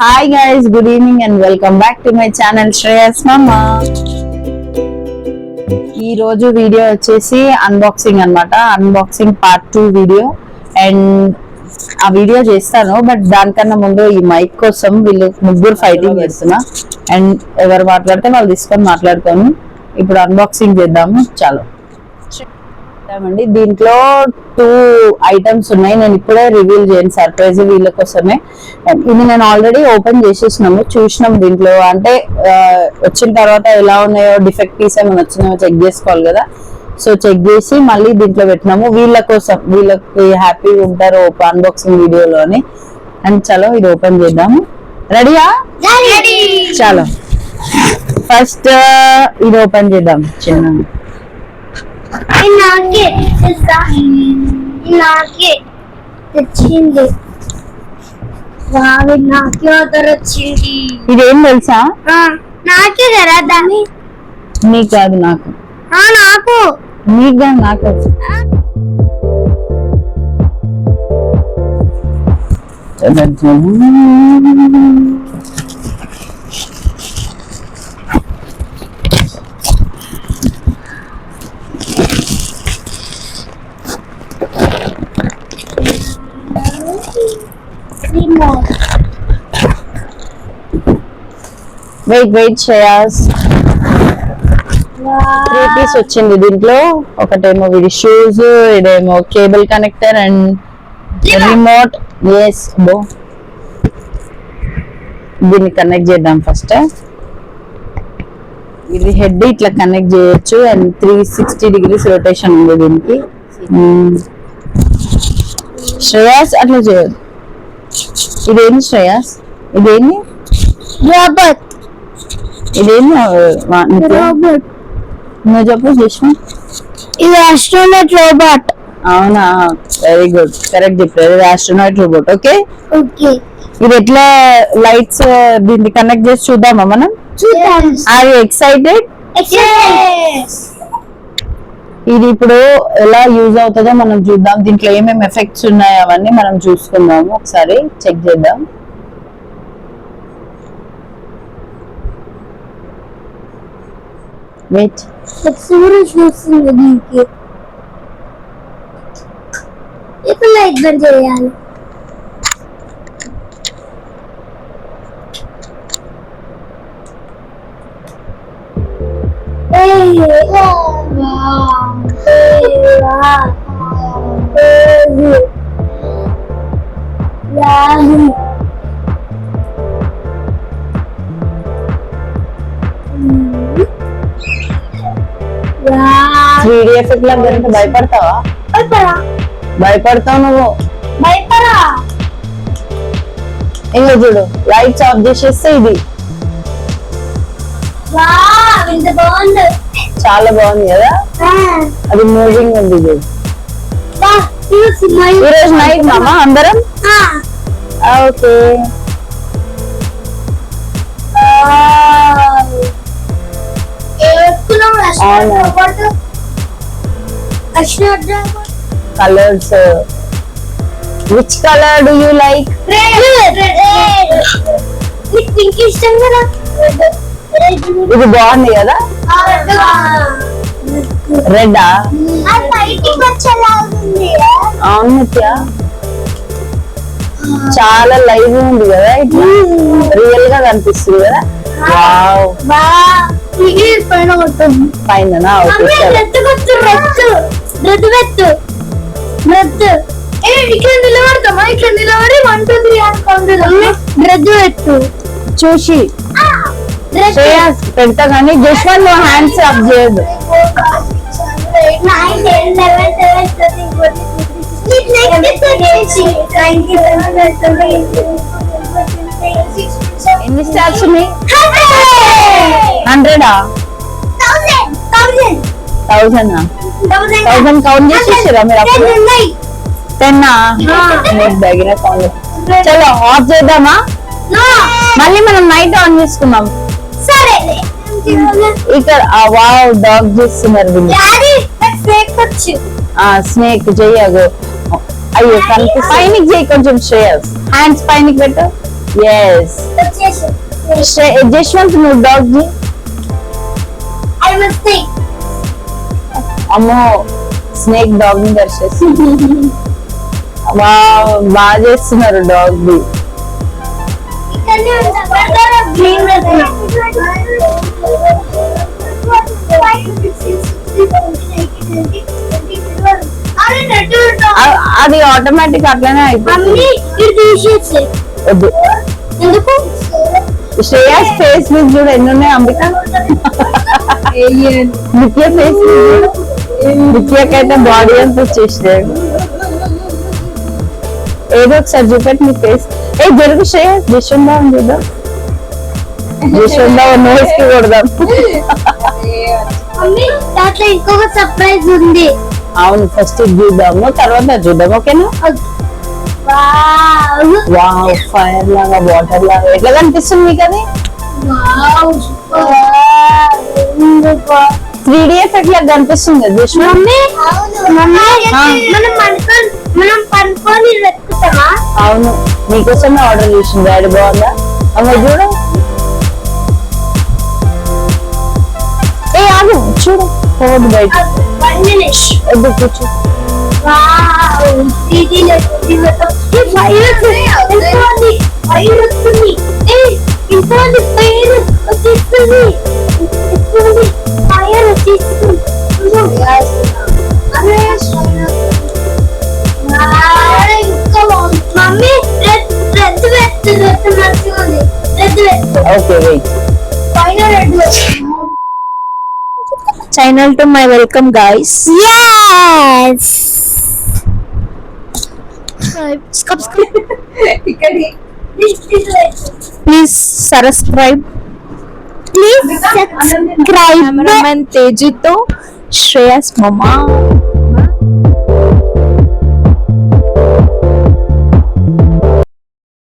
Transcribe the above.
Hi guys, good evening and welcome back to my channel Shreyas Mama. ఈ రోజు video వచ్చేసి unboxing అన్నమాట. Unboxing part 2 video and ఆ video చేస్తాను. But దానికన్నా ముందు ఈ మైక్ కోసం వీళ్ళు ముగ్గురు ఫైటింగ్ చేస్తున్నా అండ్ ఎవరు మాట్లాడితే వాళ్ళు తీసుకొని మాట్లాడుతాను. ఇప్పుడు అన్బాక్సింగ్ చేద్దాము. చాలు అండి. దీంట్లో 2 ఐటమ్స్ ఉన్నాయి. నేను ఇప్పుడే రివీల్ చేయను, సర్ప్రైజ్ వీళ్ళ కోసమే. ఇది నేను ఆల్రెడీ ఓపెన్ చేసేసినాము, చూసినాం. దీంట్లో అంటే వచ్చిన తర్వాత ఎలా ఉన్నాయో, డిఫెక్ట్ పీస్ ఏమైనా వచ్చినాయో చెక్ చేసుకోవాలి కదా. సో చెక్ చేసి మళ్ళీ దీంట్లో పెట్టినాము వీళ్ళ కోసం. వీళ్ళకి హ్యాపీగా ఉంటారు అన్బాక్సింగ్ వీడియోలో అని. అండ్ చలో ఇది ఓపెన్ చేద్దాము. రెడీయా? చలో ఫస్ట్ ఇది ఓపెన్ చేద్దాం. చిన్న ఇదేం తెలుసా? నాకే కదా దాన్ని. నీకు కాదు, నాకు. నాకు నీకు కాదు, నాకు. వెయిట్ శ్రేయాస్. 3 పీస్ వచ్చింది దీంట్లో. ఒకటేమో వీడి షూస్, ఇదేమో cable connector and remote. Yes బో, దీన్ని కనెక్ట్ చేద్దాం ఫస్ట్. ఇది హెడ్ ఇట్లా కనెక్ట్ చేయొచ్చు అండ్ 360 degrees రొటేషన్ ఉంది దీనికి. శ్రేయాస్ అట్లా చేయదు. ఇదేంటి శ్రేయాస్? ఇదేంటి? రోబోట్. ఇదేంటి? రోబోట్ నువ్వు చెప్పు చేసిన. ఇది ఆస్ట్రోనట్ రోబోట్. అవునా, వెరీ గుడ్, కరెక్ట్ చెప్పారు. ఇది ఆస్ట్రోనాట్ రోబోట్. ఓకే ఓకే, ఇది ఎట్లా లైట్స్ దీన్ని కనెక్ట్ చేసి చూద్దామా మనం? చూద్దాం. Are you excited? ఇది ఇప్పుడు ఎలా యూజ్ అవుతుందో మనం చూద్దాం. దీంట్లో ఏమేమి ఎఫెక్ట్స్ ఉన్నాయో అవన్నీ మనం చూసుకుందాము. ఒకసారి చెక్ చేద్దాం. వెయిట్, సూరజ్ వస్తుంది దీనికి. ఇప్పుడు లైట్ బంద్ చేయాలి. ఎఫెక్ట్ లాగా భయపడతావా? భయపడతావు నువ్వు. భయపడా. ఇంకా చూడు, లైట్స్ ఆఫ్ చేసేస్తే ఇది చాలా బాగుంది కదా. అది మూవింగ్ ఉంది. చూడు, ఈరోజు నైట్ మామా అందరం. Okay, colours. Which colour do you like? ఇది బాగుంది కదా. రెడ్. అవును నిత్య, చాలా లైవ్ ఉంది కదా, ఇట్లా రియల్ గా కనిపిస్తుంది కదా. పైన చూసి పెడతా కానీ జస్వంత్ నువ్వు హ్యాండ్స్ అప్ చేయదు. ఎన్ని స్టార్స్ ఉన్నాయి? 100ఆ? 1000 కౌంట్ చేసేసారా మీరు? అప్పుడు 10ఆ? దగ్గర కౌంట్. చలో ఆఫ్ చేద్దామా? మళ్ళీ మనం నైట్ ఆన్ చేసుకుందాం. ఇక్కడ వావ్, డాగ్ చేస్తున్నారు వీళ్ళు. స్నేక్ చెయ్యగు. అయ్యో కనిపిస్తుంది. పైనకి చేయి కొంచెం శ్రేయస్. హ్యాండ్స్ పైనకి పెట్టు. yes. జశ్వంత్ నువ్వు డాగ్ జీ I must think. అమ్మో స్నేక్ డాగ్ ని దర్శిస్తు బాగా చేస్తున్నారు డాగ్ ది ఇక్కడనే ఉంటా గ్రీన్ అది ఆటోమేటిక్ అట్లనే అయిపోతుంది మమ్మీ ఇది తీసేసి వద్దు ఎందుకు శ్రేయాస్ ఫేస్ లిస్ట్ చూడు ఎన్ని ఉన్నాయి అంబిక నిత్య ఫేస్ నిత్యకైతే బాడీ అంతా వచ్చేసాడు ఏదో ఒకసారి చూపెట్టి నీ ఫేస్ ఏ జరుగు శ్రేయాస్ జశ్వందా చూద్దాం జశ్వందా నోస్ కి కొడదాం మమ్మీ దాంట్లో ఇంకొక సర్ప్రైజ్ ఉంది అవును ఫస్ట్ చూద్దాము తర్వాత చూద్దాం ఓకేనా వావ్ వావ్ ఫైర్ లాగా వాటర్ లాగా ఎట్లా కనిపిస్తుంది మీకు అది వావ్ 3D ఎఫెక్ట్ లాగా కనిపిస్తుంది జశ్వంత్ మమ్మీ మమ్మీ ఆ. మనం పనుకొని వెతుకుతామా అవును నీకోసమే ఆర్డర్ చేసింది డాడీ బాగుందా అమ్మ చూడు ఏ ఆగు చూడు పోదు బయట వద్దు కూర్చో వావ్ ఇది వైరస్ వస్తుంది ఇంకోటి ఫైర్ వచ్చేస్తుంది ఫైర్ వచ్చేస్తుంది మమ్మీ రెడ్ మంచిగా ఉంది రెడ్ ఓకే వెయిట్ పైన red channel to my welcome guys yes subscribe please subscribe please subscribe cameraman తేజుతో శ్రేయస్ మమా